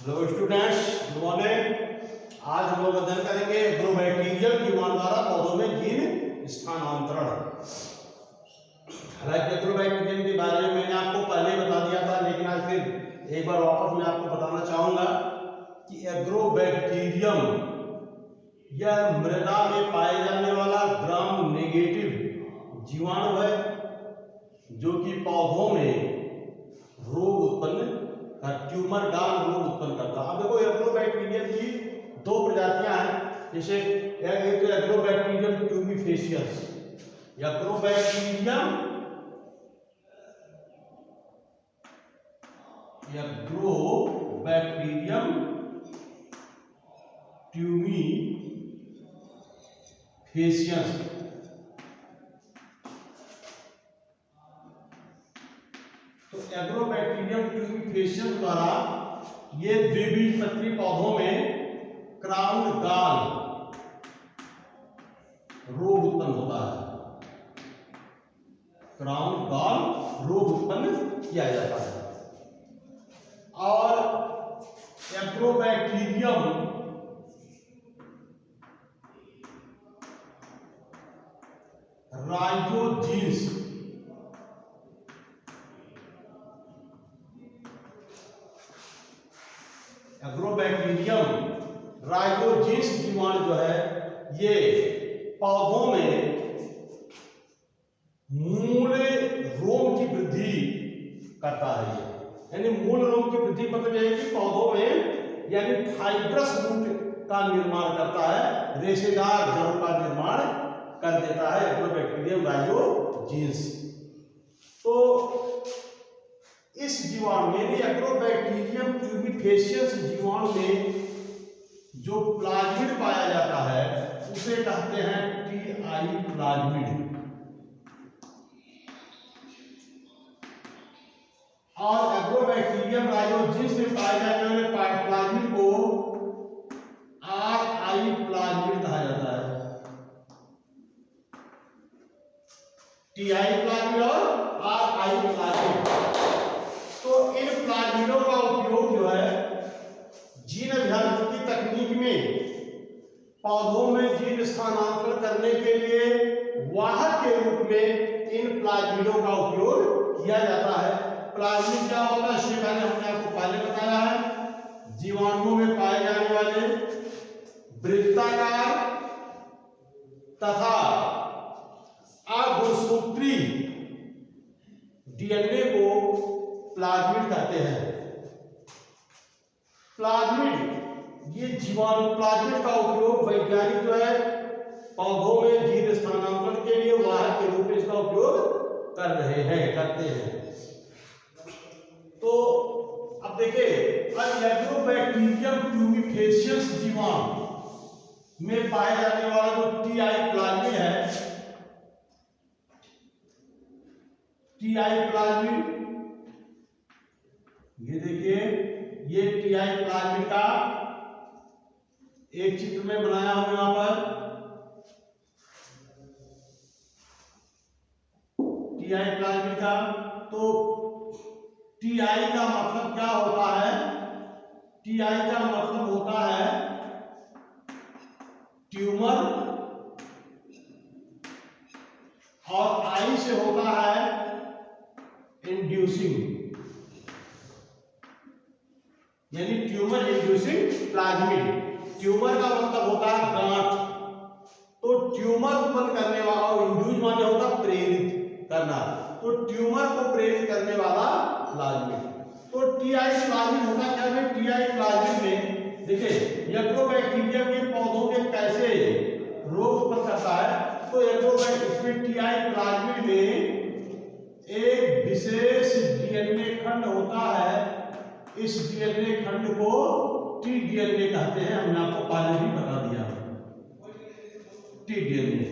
Hello students, good morning. आज हम लोग अध्ययन करेंगे एग्रोबैक्टीरियल जीवाणु द्वारा पौधों में जीन स्थानांतरण। हालांकि एग्रोबैक्टीरियम के बारे में मैंने आपको पहले बता दिया था, लेकिन आज फिर एक बार वापस मैं आपको बताना चाहूंगा कि एग्रोबैक्टीरियम यह मृदा में पाए जाने वाला ग्राम नेगेटिव जीवाणु है जो कि पौधों में रोग उत्पन्न ट्यूमर डाल रोग उत्पन्न करता है। अब देखो एग्रोबैक्टीरियम की दो प्रजातियां हैं, जैसे एक तो एग्रोबैक्टीरियम ट्यूबिफेशियस, एग्रोबैक्टीरियम ट्यूबिफेशियस। तो एग्रोबैक्टीरियम ट्यूबिफेशियस द्वारा ये द्विबीजपत्री पौधों में क्राउन गॉल रोग उत्पन्न होता है। क्राउन गॉल रोग उत्पन्न किया जाता है। और एग्रोबैक्टीरियम राइजोजीन्स एग्रोबैक्टीरियम राइजोजीन्स जीवाणु जो है ये पौधों में मूल रोम की वृद्धि करता है। यानी मूल रोम की वृद्धि मतलब यह है कि पौधों में यानी फाइब्रस रूट का निर्माण करता है, रेशेदार जड़ों का निर्माण कर देता है एग्रोबैक्टीरियम राइजोजीन्स। तो इस जीवाणु में एग्रोबैक्टीरियम ट्यूबिफेशियस जीवाणु में जो प्लाज्मिड पाया जाता है उसे कहते हैं टीआई प्लाज्मिड। और एग्रोबैक्टीरियम राइजोजीन्स में पाए जाने वाले प्लाज्मिड को आरआई प्लाज्मिड कहा जाता है। टीआई प्लाज्मिड और आरआई प्लाज्मिड। तो इन प्लाज्मिडों का उपयोग जो है जीन अभियांत्रिकी तकनीक में पौधों में जीन स्थानांतरण करने के लिए वाहक के रूप में इन प्लाज्मिडों का उपयोग किया जाता है। प्लाज्मिड क्या होता है इसके बारे में हमने आपको पहले बताया है। जीवाणुओं में पाए जाने वाले वृत्ताकार तथा अगुणसूत्री डीएनए को प्लाज्मिड कहते हैं। प्लाज्मिड ये जीवाणु प्लाज्मिड का उपयोग वैज्ञानिक जो है पौधों में जीन स्थानांतरण के लिए वाहक के रूप में इसका उपयोग करते हैं। तो अब देखिए एग्रोबैक्टीरियम ट्यूबिफेशियस जीवाणु में पाए जाने वाला जो टीआई प्लाज्मिड है, टीआई प्लाज्मिड ये देखिए ये टीआई प्लाज्मिड का एक चित्र में बनाया हूं यहां पर। टीआई प्लाज्मिड का तो टीआई का मतलब क्या होता है? टीआई का मतलब होता है ट्यूमर और आई से होता है इंड्यूसिंग, यानी ट्यूमर इंड्यूसिंग प्लाज्मिड। ट्यूमर का मतलब होता है गांठ, तो ट्यूमर उत्पन्न करने वाला, और इंड्यूस माने होता प्रेरित करना, तो ट्यूमर को प्रेरित करने वाला प्लाज्मिड। तो टीआई प्लाज्मिड होता क्या है? टीआई प्लाज्मिड में देखिए एग्रोबैक्टीरियम के पौधों के कैसे रोग उत्पन्न करता है। तो एग्रोबैक्टीरियम टीआई प्लाज्मिड में एक विशेष डीएनए खंड होता है। इस डीएनए खंड को टी डीएनए कहते हैं, हमने आपको पहले भी बता दिया। टी डीएनए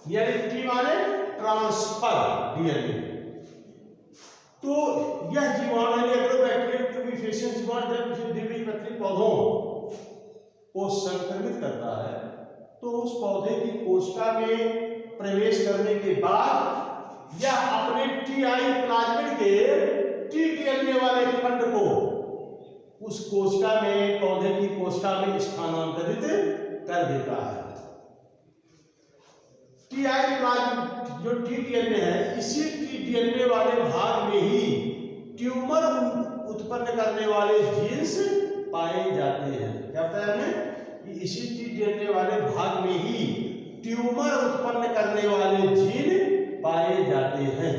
यानी टी माने ट्रांसफर डीएनए। तो यह जीवाणु एग्रोबैक्टीरियम ट्यूबिफेशियस जीवाणु जब किसी द्विबीजपत्री पौधों को संक्रमित करता है तो उस पौधे की कोशिका में प्रवेश करने के बाद यह अपने टीआई प्लाज्मिड के टी डीएनए वाले खंड को उस कोशिका में, पौधे की कोशिका में स्थानांतरित कर देता है। टीआई प्लाज्म जो टीडीएनए है, इसी टीडीएनए वाले भाग में ही ट्यूमर उत्पन्न करने वाले जीन्स पाए जाते हैं। क्या बताया हमने कि इसी टीडीएनए वाले भाग में ही ट्यूमर उत्पन्न करने वाले जीन पाए जाते हैं।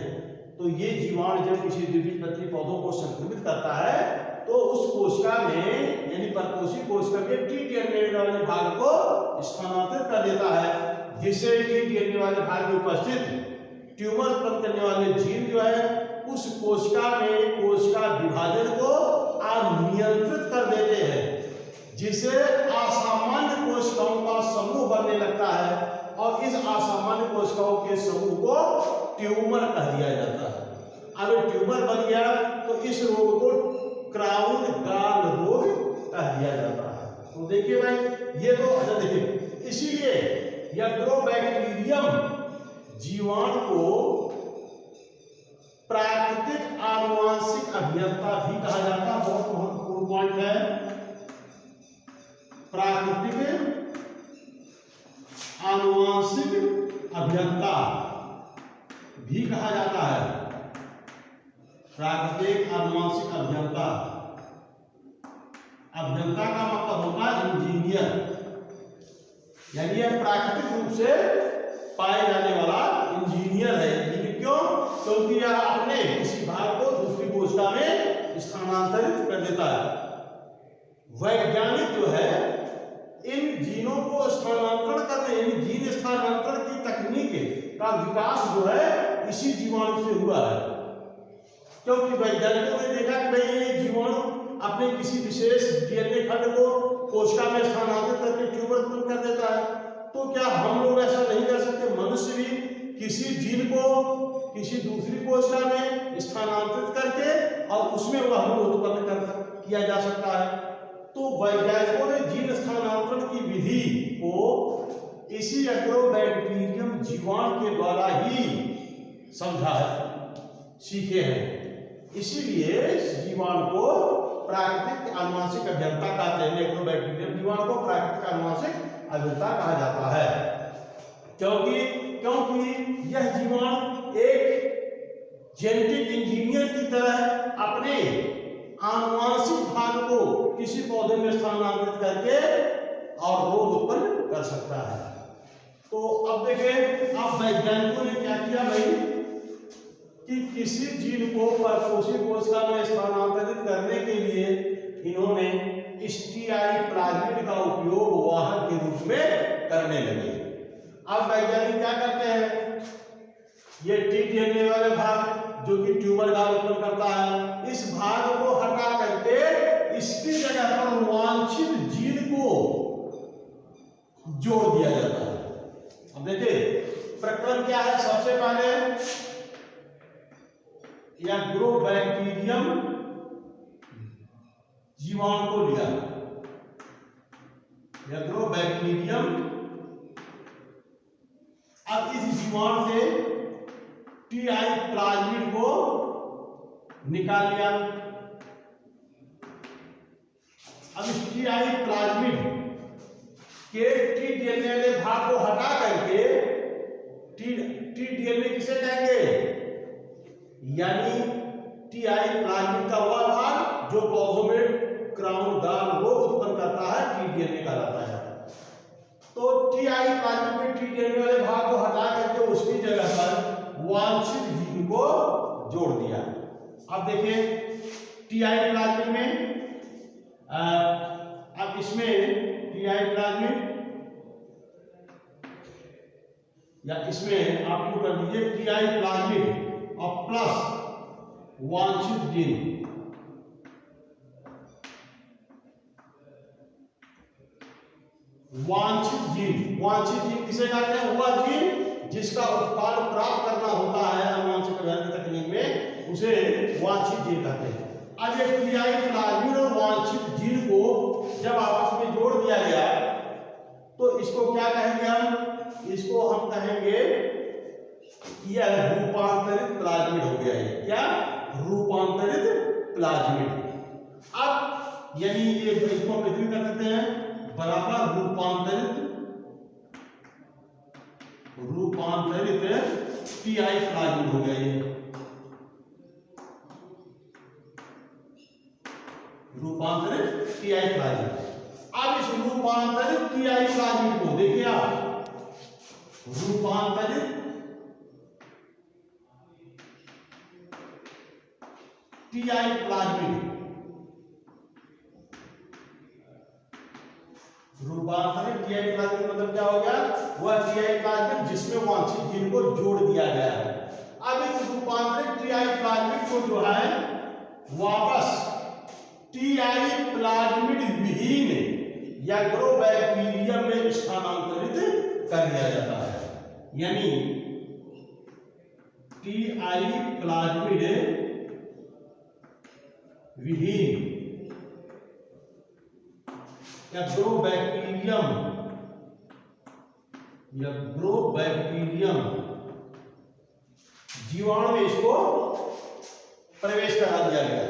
तो ये जीवाणु जब किसी द्विबीजपत्री पौधों को संक्रमित करता है तो उस कोशिका में यानी परपोषी कोशिका के टीडीएनए वाले भाग को स्थानांतरित कर देता है, जिससे टीडीएनए वाले भाग में उपस्थित ट्यूमर उत्पन्न करने वाले जीन जो है उस कोशिका में कोशिका विभाजन को अनियंत्रित कर देते हैं, जिससे असामान्य कोशिकाओं का समूह बनने लगता है और इस असामान्य कोशिकाओं के समूह को ट्यूमर कह दिया जाता है। अब ट्यूमर बन गया तो इस रोग को क्राउन गॉल रोग कह दिया जाता है। तो देखिए भाई, ये तो अच्छा देखिए, इसीलिए एग्रोबैक्टीरियम जीवाणु को प्राकृतिक आनुवांशिक अभियंता भी कहा जाता है। बहुत महत्वपूर्ण पॉइंट है, प्राकृतिक आनुवांशिक अभियंता भी कहा जाता है। प्राकृतिक आनुवांशिक अभियंता, अभियंता का मतलब होता है इंजीनियर, यानी यह प्राकृतिक रूप से पाए जाने वाला इंजीनियर है। क्यों? क्योंकि यह अपने किसी भाग को दूसरी कोशिका में स्थानांतरित कर देता है। वैज्ञानिक जो है इन जीनों को स्थानांतरण करने, यानी जीन स्थानांतरण की तकनीक का विकास जो है इसी जीवाणु से हुआ है। क्योंकि वैज्ञानिकों ने देखा कि भाई ये जीवाणु अपने किसी विशेष डीएनए खंड को कोशिका में स्थानांतरित करके ट्यूमर उत्पन्न कर देता है, तो क्या हम लोग ऐसा नहीं कर सकते? मनुष्य भी किसी जीन को किसी दूसरी कोशिका में स्थानांतरित करके और उसमें वह उत्पन्न किया जा सकता है। तो वैज्ञानिकों ने जीन स्थानांतरण की विधि को इसी एग्रोबैक्टीरियम जीवाणु के द्वारा ही समझा है, सीखे हैं। इसीलिए इस जीवाणु को प्राकृतिक आनुवांशिक अभियंता कहते हैं। एग्रोबैक्टीरियम जीवाणु को प्राकृतिक आनुवांशिक अभियंता कहा जाता है, क्योंकि यह जीवाणु एक जेनेटिक इंजीनियर की तरह अपने आनुवांशिक भाग को किसी पौधे में स्थानांतरित करके और रोग उत्पन्न कर सकता है। तो अब देखें, अब वैज्ञानिकों ने क्या किया भाई कि किसी जीन को परपोषी कोशिका में स्थानांतरित करने के लिए इन्होंने स्टीआई प्लाज्मिड का उपयोग वाहक के रूप में करने लगे। अब वैज्ञानिक क्या करते हैं, ये टीडीएनए वाले भाग जो कि ट्यूमर का उत्पन्न करता है, इस भाग को हटा करके इसकी जगह पर वांछित जीन को जोड़ दिया जाता है। अब देखिए प्रक्रम क्या है। सबसे पहले एग्रोबैक्टीरियम जीवाणु को लिया, एग्रोबैक्टीरियम। अब इस जीवाणु से टीआई प्लाज्मिड को निकाल लिया। अब इस टीआई प्लाज्मिड के टीडीएनए वाले भाग को हटा करके टीडीएनए किसे कहेंगे, यानी टीआई प्लाज्मिड का वह भाग जो पौधों में क्राउन गॉल रोग उत्पन्न करता है, टीडीएनए कहलाता है। तो टीआई प्लाज्मिड में टीडीएनए वाले भाग को हटा करके उसकी जगह पर वांछित जीन को जोड़ दिया। अब देखिए टीआई प्लाज्मिड में अब इसमें टीआई प्लाज्मिड या इसमें आप लोग कर दीजिए टीआई प्लाज्मिड और प्लस वांछित जीन। वांछित जीन किसे कहते हैं? वह जीन जिसका उत्पाद प्राप्त करना होता है आनुवांशिक अभियंत्रण की तकनीक में, उसे वांछित जीन कहते हैं। अब एक टीआई प्लाज्मिड और वांछित जीन को जब आपस में जोड़ दिया गया तो इसको क्या कहेंगे हम? इसको हम कहेंगे यह रूपांतरित प्लाज्मिड हो गया है। क्या? रूपांतरित प्लाज्मिड। अब यानी ये इसको हम ऐसे भी कर सकते हैं बराबर रूपांतरित टीआई प्लाज्मिड हो गया ये, रूपांतरित टीआई प्लाज्मिड। अब इस रूपांतरित टीआई प्लाज्मिड को देखिए आप, रूपांतरित टीआई प्लाज्मिड, रूपांतरित टीआई प्लाज्मिड मतलब क्या हो गया, वह टीआई प्लाज्मिड जिसमें वांछित जीन को जोड़ दिया गया है। अब इस रूपांतरित टीआई प्लाज्मिड को जो है वापस टीआई प्लाज्मिड विहीन एग्रोबैक्टीरियम में स्थानांतरित कर दिया जाता है। यानी टीआई प्लाज्मिड विहीन एग्रोबैक्टीरियम जीवाणु में इसको प्रवेश करा दिया गया।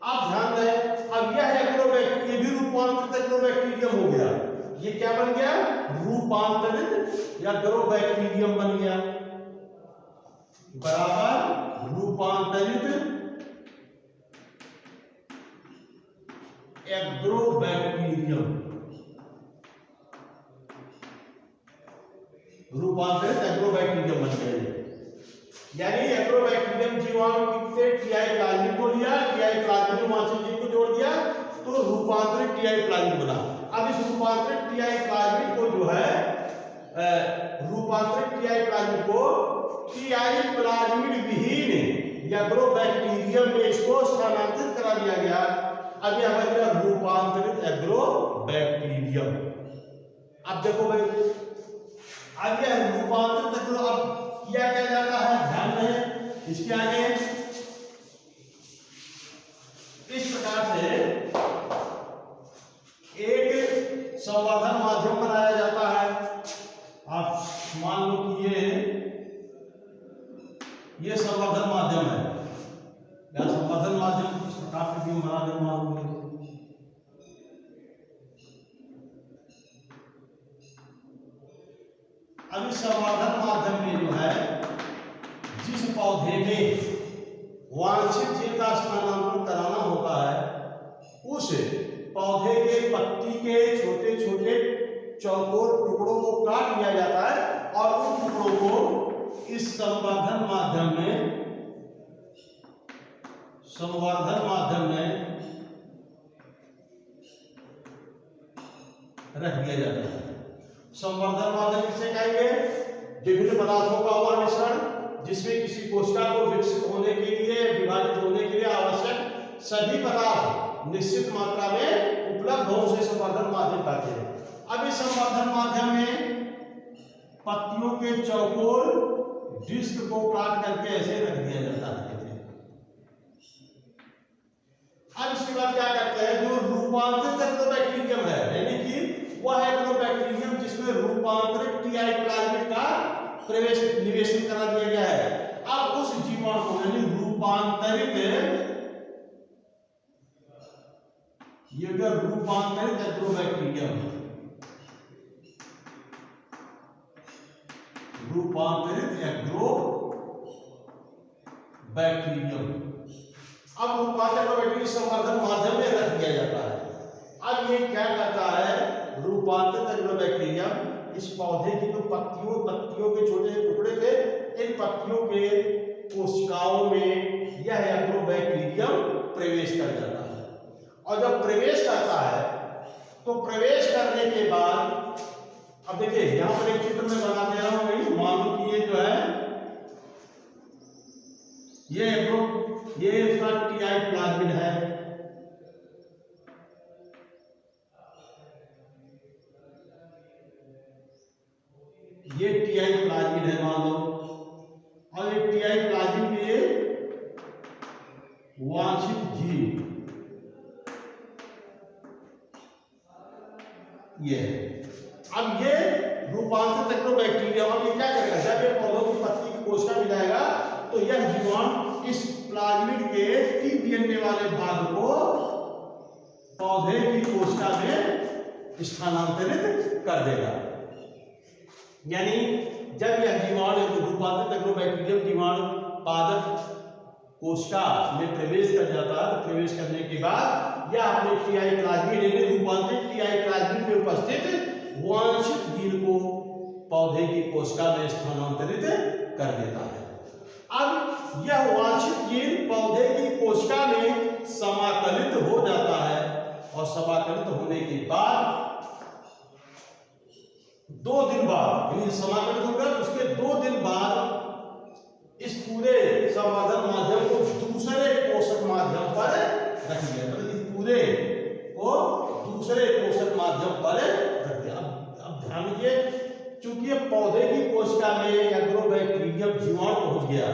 आप ध्यान दें, अब यह एग्रोबैक्टीरियम, ये भी रूपांतरित एग्रोबैक्टीरियम हो गया। ये क्या बन गया, रूपांतरित एग्रोबैक्टीरियम बन गया, बराबर रूपांतरित एग्रोबैक्टीरियम, रूपांतरित एग्रोबैक्टीरियम बन गया। यानी एग्रोबैक्टीरियम जीवाणु से टीआई प्लाज्मिड को लिया, टीआई प्लाज्मिड में वांछित जीन को जोड़ दिया, तो रूपांतरित टीआई प्लाज्मिड बना। अब इस रूपांतरित टीआई प्लाज्मिड को जो है रूपांतरित टीआई प्लाज्मिड को टीआई प्लाज्मिड विहीन एग्रोबैक्टीरियम में इसको स्थानांतरित करा दिया गया। अब यह बन गया रूपांतरित एग्रोबैक्टीरियम। अब देखो भाई, अब यह रूपांतरित अब किया क्या जाता है, ध्यान दें इसके आगे। इस प्रकार से एक संवर्धन माध्यम बनाया जाता है। आप मान लो कि ये संवर्धन माध्यम है, या संवर्धन माध्यम किस प्रकार से भी बना दे मान लो। अब इस संवर्धन माध्यम में जो है जिस पौधे में वांछित जीन का स्थानांतरण कराना होता है, उस पौधे के पत्ती के छोटे छोटे चौकोर टुकड़ों को काट लिया जाता है और उन टुकड़ों को इस संवर्धन माध्यम में रख दिया जाता है। संवर्धन माध्यम किसे कहेंगे, विभिन्न पदार्थों का वह मिश्रण जिसमें किसी कोशिका को विकसित होने के लिए, विभाजित होने के लिए आवश्यक सभी पदार्थ निश्चित मात्रा में उपलब्ध हो, उसे संवर्धन माध्यम कहते हैं। अब इस संवर्धन माध्यम में पत्तियों के चौकोर डिस्क को काट करके ऐसे रख दिया जाता है। अब इसके बाद क्या करते हैं, जो रूपांतरित एग्रोबैक्टीरियम है, यानी कि वह एग्रोबैक्टीरियम जिसमें रूपांतरित टीआई प्लाज्मिड का प्रवेश निवेशन करा दिया गया है, अब उस जीवाणु को यानी रूपांतरित एग्रोबैक्टीरियम, रूपांतरित एग्रोबैक्टीरियम, अब रूपांतरित एग्रोबैक्टीरियम संवर्धन माध्यम में रख दिया जाता है। अब ये क्या करता है, रूपांतरित एग्रोबैक्टीरियम इस पौधे की जो पत्तियों के छोटे टुकड़े थे, इन पत्तियों के कोशिकाओं में यह एग्रोबैक्टीरियम प्रवेश कर जाता है। और जब प्रवेश करता है तो प्रवेश करने के बाद, अब देखिए यहां पर एक चित्र में बना दे रहा हूं, मान लो कि ये जो है ये इसका टीआई प्लाज्मिड है, ये टीआई प्लाज्मिड है मान लो, और ये टीआई प्लाज्मिड में ये वांछित जीन ये है। अब ये रूपांतरित एग्रोबैक्टीरियम अब ये क्या करेगा, जब ये पौधों की पत्ती की कोशिका में जाएगा तो यह जीवाणु इस प्लाज्मिड के टी डीएनए वाले भाग को पौधे की कोशिका में स्थानांतरित कर देगा। यानी जब यह जीवाणु रूपांतरित एग्रोबैक्टीरियम जीवाणु पादप कोशिका में प्रवेश कर जाता है, तो प्रवेश करने के बाद यह अपने टीआई प्लाज्मिड यानी रूपांतरित टीआई प्लाज्मिड में उपस्थित वांछित जीन को पौधे की कोशिका में स्थानांतरित कर देता है। अब यह वांछित जीन पौधे की कोशिका में समाकलित हो जाता है और समाकलित होने के बाद 2 दिन बाद, यानी समाकलित होगा तो उसके 2 दिन बाद इस पूरे संवर्धन माध्यम को दूसरे पोषक माध्यम पर रख दिया, मतलब इस पूरे को दूसरे पोषक माध्यम पर रख दिया। अब ध्यान दीजिए, चूंकि ये पौधे की कोशिका में एग्रोबैक्टीरियम जीवाणु पहुंच गया,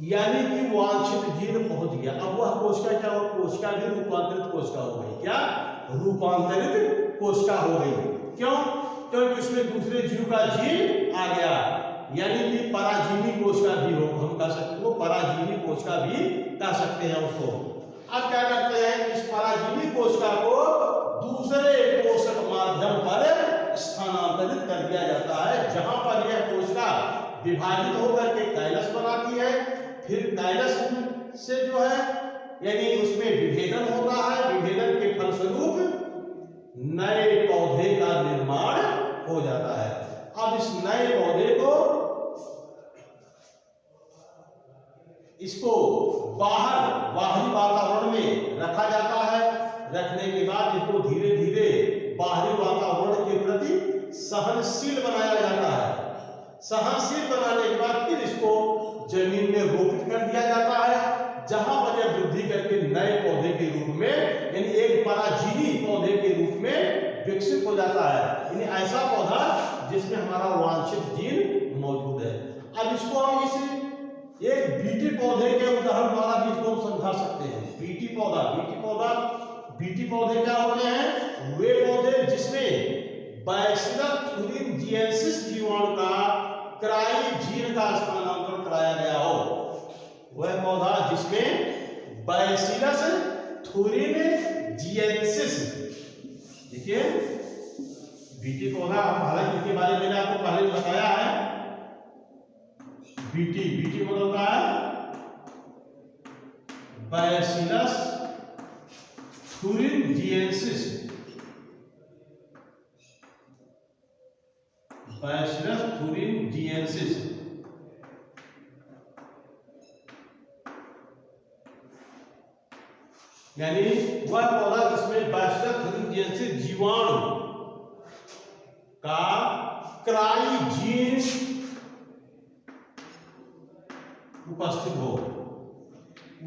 यानी कि वांछित जीन पहुंच गया। अब वह कोशिका क्या हो, कोशिका भी रूपांतरित कोशिका हो गई। क्या रूपांतरित कोशिका हो गई? क्यों? क्योंकि उसमें दूसरे जीव का जीन आ गया, यानी कि पराजीवी कोशिका भी हो, हम कह सकते हो पराजीवी कोशिका भी कह सकते हैं उसको। अब क्या करते हैं, इस पराजीवी कोशिका को दूसरे पोषक माध्यम पर स्थानांतरित कर दिया जाता है, जहां पर यह कोशिका विभाजित होकर के कैलस बनाती है। फिर कैलस से जो है यानी उसमें विभेदन होता है, विभेदन के फलस्वरूप नए पौधे का निर्माण हो जाता है। अब इस नए पौधे को इसको बाहरी वातावरण में रखा जाता है। रखने के बाद इसको धीरे धीरे बाहरी वातावरण के प्रति सहनशील बनाया जाता है। सहनशील बनाने के बाद फिर इसको जमीन में रोपित कर दिया जाता है, जहां पर यह वृद्धि करके नए पौधे के रूप में यानी एक पराजीवी पौधे के रूप में विकसित हो जाता है। यानी ऐसा पौधा जिसमें हमारा वांछित जीन मौजूद है। अब इसको हम इस एक बीटी पौधे के उदाहरण द्वारा भी इसको हम समझा सकते हैं। बीटी पौधे क्या होते हैं? वे पौधे जिसमें बैसिलस thuringiensis जीवाणु का क्राइजीन का स्थानांतरण कराया गया हो। वह पौधा जिसमें बैसिलस thuringiensis, देखिए बीटी पौधा, हालांकि इसके बारे में मैंने आपको पहले बताया है। बीटी मतलब होता है बैसिलस thuringiensis, बैसिलस thuringiensis। यानी वह पौधा जिसमें बैसिलस thuringiensis जीवाणु का क्राइजीन उपस्थित हो,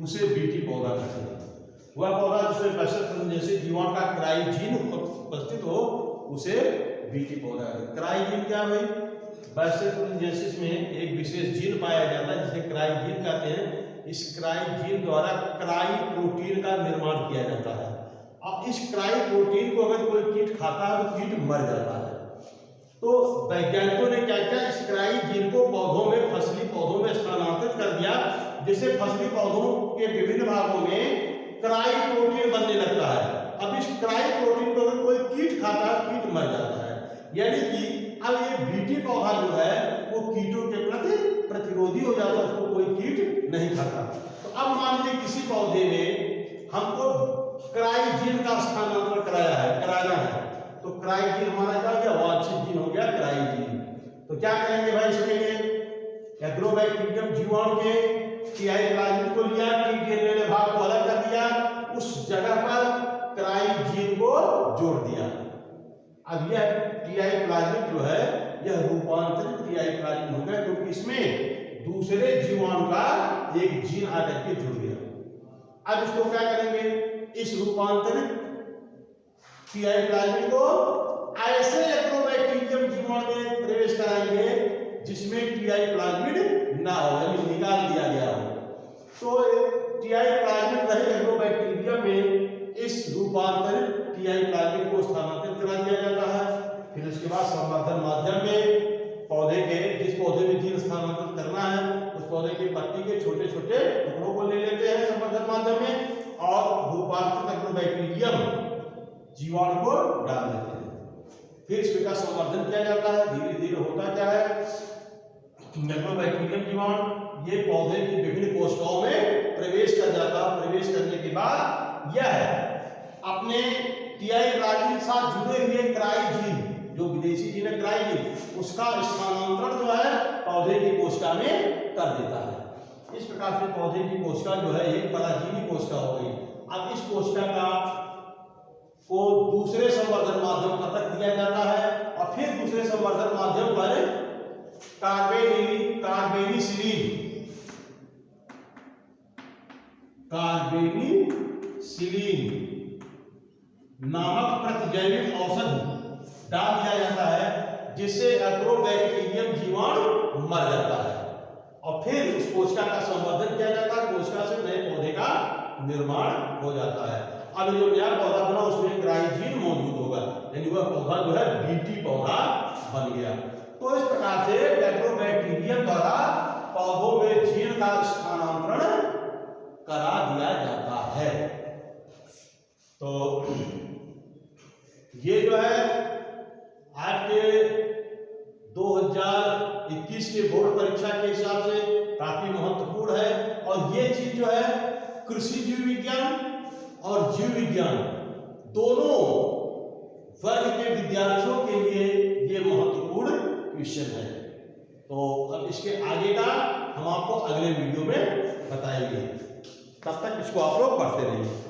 उसे बीटी पौधा कहते हैं। वह पौधा जिसमें बैसिलस thuringiensis जीवाणु का क्राइजीन उपस्थित हो, उसे बीटी पौधा कहते हैं। क्राइजीन क्या है? बैसिलस thuringiensis में एक विशेष जीन पाया जाता है जिसे क्राइजीन कहते हैं। इस क्राइजीन द्वारा क्राई प्रोटीन का निर्माण किया जाता है। अब इस क्राई प्रोटीन को अगर कोई कीट खाता है तो कीट मर जाता है। तो वैज्ञानिकों ने क्या किया, इस क्राई जीन को पौधों में, फसली पौधों में स्थानांतरित कर दिया, जिससे फसली पौधों के विभिन्न भागों में क्राई प्रोटीन बनने लगता है। अब इस क्राई प्रोटीन को अगर कोई कीट खाता है, कीट मर जाता है। यानी कि अब ये बीटी पौधा जो है वो कीटों के प्रति प्रतिरोधी हो जाता है, उसको कोई कीट नहीं खाता। तो अब मान लीजिए किसी पौधे में हमको क्राइजीन का स्थानांतरण कराना है, तो क्राइजीन हमारा क्या हो गया? वांछित जीन हो गया क्राइजीन। तो क्या करेंगे भाई इसके लिए? एग्रोबैक्टीरियम जीवाणु के टीआई प्लाज्मिड को लिया, टीडीएनए वाले भाग को अलग कर दिया, उस जगह पर क्राइजीन को जोड़ दिया। अब यह टीआई प्लाज्मिड जो है यह रूपांतरित टीआई प्लाज्मिड हो गया, क्योंकि इसमें दूसरे जीवाणु का एक जीन आकर के जुड़ गया। अब इसको क्या करेंगे? इस रूपांतरित टीआई प्लाज्मिड को ऐसे एग्रोबैक्टीरियम जीवाणु में प्रवेश कराएंगे जिसमें टीआई प्लाज्मिड ना हो, यानी निकाल दिया गया हो। तो टीआई प्लाज्मिड रहित एग्रोबैक्टीरियम में इस रूपांतरित टीआई प्लाज्मिड को स्थानांतरित करा दिया जाता है। फिर उसके बाद संवर्धन माध्यम में पौधे के, जिस पौधे में जीन स्थानांतरित करना है, उस पौधे की पत्ती के छोटे छोटे टुकड़ों को ले लेते हैं संवर्धन माध्यम में, और रूपांतरित एग्रोबैक्टीरियम जीवाणु को डाल देते हैं। फिर इसका संवर्धन किया जाता है। धीरे धीरे होता क्या है, माइक्रोबैक्टीरियम जीवाणु ये पौधे की विभिन्न कोशिकाओं में प्रवेश कर जाता है। प्रवेश करने के बाद यह अपने टीआई प्लाज्मिड के साथ जुड़े हुए क्राइजीन, जो विदेशी जीन है क्राइजीन, उसका स्थानांतरण जो है पौधे की कोशिका में कर देता है। इस प्रकार से पौधे की कोशिका जो है एक पराजीवी कोशिका हो गई। अब इस कोशिका का को दूसरे संवर्धन माध्यम पर रख दिया जाता है और फिर दूसरे संवर्धन माध्यम पर कार्बेनिसिलिन नामक प्रतिजैविक औषधि डाल दिया जाता है, जिससे एग्रोबैक्टीरियम जीवाणु मर जाता है और फिर उस कोशिका का संवर्धन किया जाता है। कोशिका से नए पौधे का निर्माण हो जाता है। अब जो नया पौधा बना उसमें क्राइजीन मौजूद होगा, यानी वह पौधा जो है बीटी पौधा बन गया। तो इस प्रकार से एग्रोबैक्टीरियम द्वारा पौधों में जीन का स्थानांतरण करा दिया जाता है। तो ये जो है आपके 2021 के बोर्ड परीक्षा के हिसाब से काफी महत्वपूर्ण है। और ये चीज जो है कृषि जीव विज्ञान और जीव विज्ञान दोनों वर्ग के विद्यार्थियों के लिए ये महत्वपूर्ण क्वेश्चन है। तो अब इसके आगे का हम आपको अगले वीडियो में बताएंगे। तब तक इसको आप लोग पढ़ते रहिए।